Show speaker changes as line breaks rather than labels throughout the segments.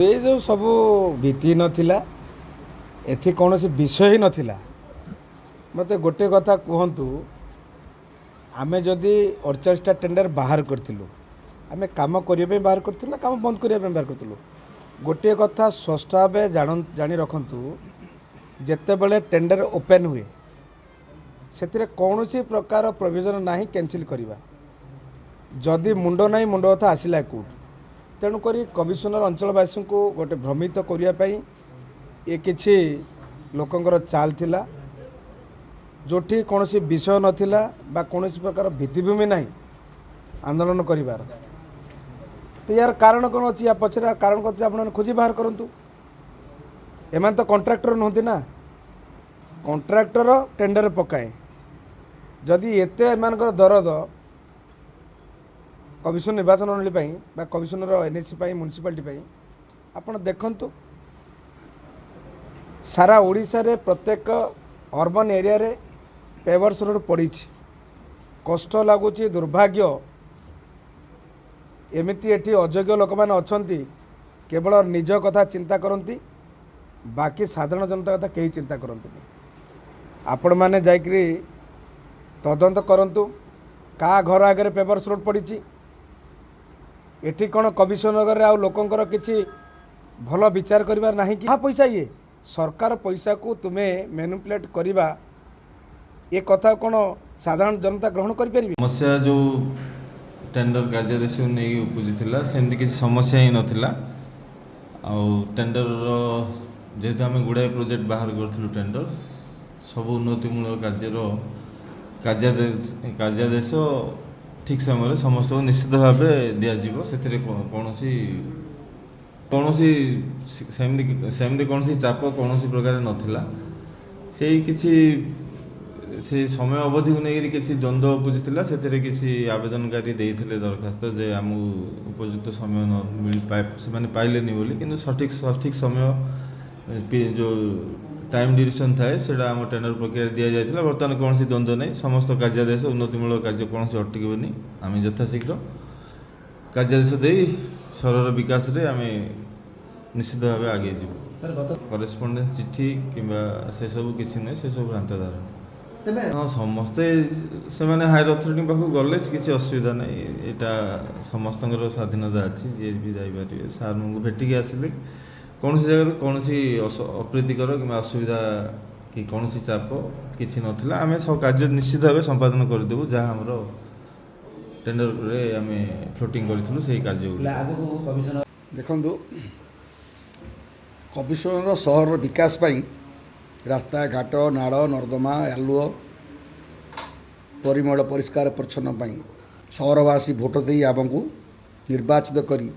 ये जो सब भीति नथिला एथि कौन विषय ही नथिला मते गोटे कथा कहतु आमे जदि 48टा टेंडर बाहर करथिलु आमे काम करिया बाहर करथिलु काम बंद करिया बाहर करथिलु गोटे कथा स्पष्ट भावे जानी रखंतु जेते बेले टेंडर ओपन हुए से कौन प्रकार प्रोविजन नाही कैंसिल करवा जदि मुंड नाही मुंड कथा आसिला कोर्ट तेणुक कमिशनर अंचलवासी को गोटे भ्रमित करने ये किसी लोकंर चाल थिला जोठी कौन विषय नथिला बा कौन प्रकार भित्तिभूमि ना आंदोलन करिवार तो यार कारण कौन अच्छी या पचर कारण कौन आप खोजी बाहर करूँ एम तो कॉन्ट्रैक्टर नुहति ना कॉन्ट्रैक्टर टेंडर पकाए जदि एते एम दरद कमिशन निर्वाचन मंडली कमिशनर एनएससी म्युनिसिपालिटी आपड़ देखु सारा ओडिशा रे प्रत्येक अर्बन एरिया रे पेवर्स रोड पड़ी कष्ट लगुच दुर्भाग्य एमती एटी अयोग्य लोक मैंने अच्छा केवल निज कथा चिंता करती बाकी साधारण जनता कथा कहीं चिंता करती आपण मैंने जाकरी तदंत करंतु का घर आगे पेवर्स रोड पड़ी एठी कौन कमिशनर आ लोकंर किसी भल विचार करिवार नाही कि पैसा ये सरकार पैसा को तुम्हें मैनिपुलेट करवा ये कथा कौन साधारण जनता ग्रहण करि परिबे
समस्या जो टेंडर कार्यदेश नहीं उपजिला सेमती किसी समस्या ही नथिला आ टेंडर जेहेतु आम गुड़ाए प्रोजेक्ट बाहर करूँ टेंडर सब उन्नतिमूलक कार्यादेश ठीक समय समस्त को निश्चित भाव दिज्व से कौन सेमती कौन चाप कौन प्रकार नाला से किसी से समय अवधि को लेकर किसी द्वंद्व उपजिला से किसी आवेदनकारी देते दरखास्त जे आम उपयुक्त समय न मिल पाए पाइले बोली कि सठिक समय जो टाइम ड्यूरेशन थाए से आम टेंडर प्रक्रिया दि जाता बर्तमान कौन द्वंद्व नहीं समस्त कार्यादेश उन्नतिमूलक कार्य कौन अटकबनी आम यथाशीघ्र कार्यादेश दे सहर विकास रे आम निश्चित भाव आगे जीव करेस्पंडेंस चिठी कि से सब किसी नुहे से सब भ्रांत धारणा हाँ समस्ते से हायर अथॉरिटी पाक गले किसी असुविधा ना यहाँ समस्त स्वाधीनता अच्छी जी भी जापर सार को भेटिकी आसिले कौन जगह कौन अप्रीतिकर कि असुविधा कि कौन चाप किसी नाला आम सब कार्य निश्चित भाव संपादन करदेबू जहाँ आमर टेंडर रे आम फ्लोटिंग करूँ से कार्य
देखु कमिशनर सहर विकास पाई रास्ता घाट नाड़ नर्दमा आलुओ परिमल परिष्कार परिच्छन्न सहरवासी भोट दे आमको निर्वाचित करी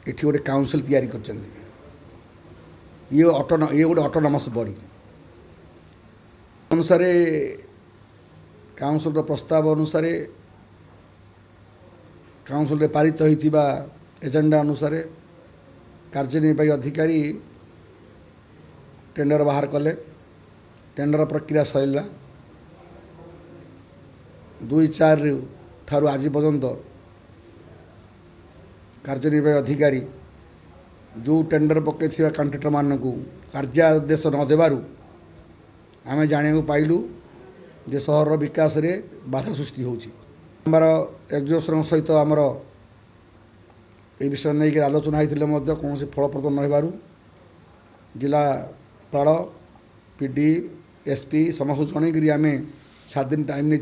एठी गोटे काउंसिल तैयारी कर ये गोटे ऑटोनॉमस बॉडी अनुसार काउंसिल प्रस्ताव अनुसार काउंसिल रे पारित होइतिबा एजेंडा अनुसार कार्यनिर्वाही अधिकारी टेंडर बाहर कले टेंडर प्रक्रिया सरला 2/4 ठारू आज पर्यंत कार्यनिर्वाही अधिकारी जो टेंडर पकई कॉन्ट्रैक्टर मान को कार्यादेश न देवारु आम जाना पाइलु जे सहर विकास रे बाधा सृष्टि होछि आमर एक्जोशन सहित आमर ये विषय नहीं आलोचना होते कौन फलप्रद न जिलापाल पीडी एसपी समस्त जनईकरी आम 7 दिन टाइम नहीं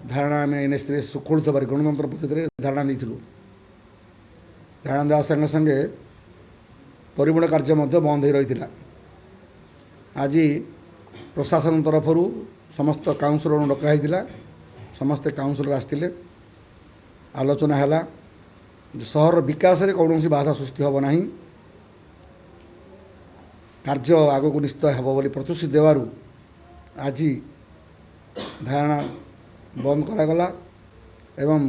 धारणा आम एनएससी सुखोल गणतंत्र पद्धति धारणा नहीं धारणा देवा संगे संगे परिमल कार्य बंद हो रही आज प्रशासन तरफ समस्त काउंसिलर डकाई समस्ते काउंसिलर आसते आलोचना है सहर विकास रे कौन बाधा सृष्टि हम ना कार्य आग को निश्चित हे बोली प्रतिश्रुति देवारु आज धारणा बंद करागला एवं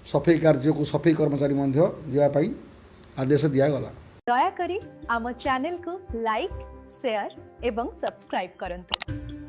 सफाई कार्य को सफाई कर्मचारी जावाई आदेश दिगला
दयाकरी आम चैनल को लाइक शेयर एवं सब्सक्राइब करंतु।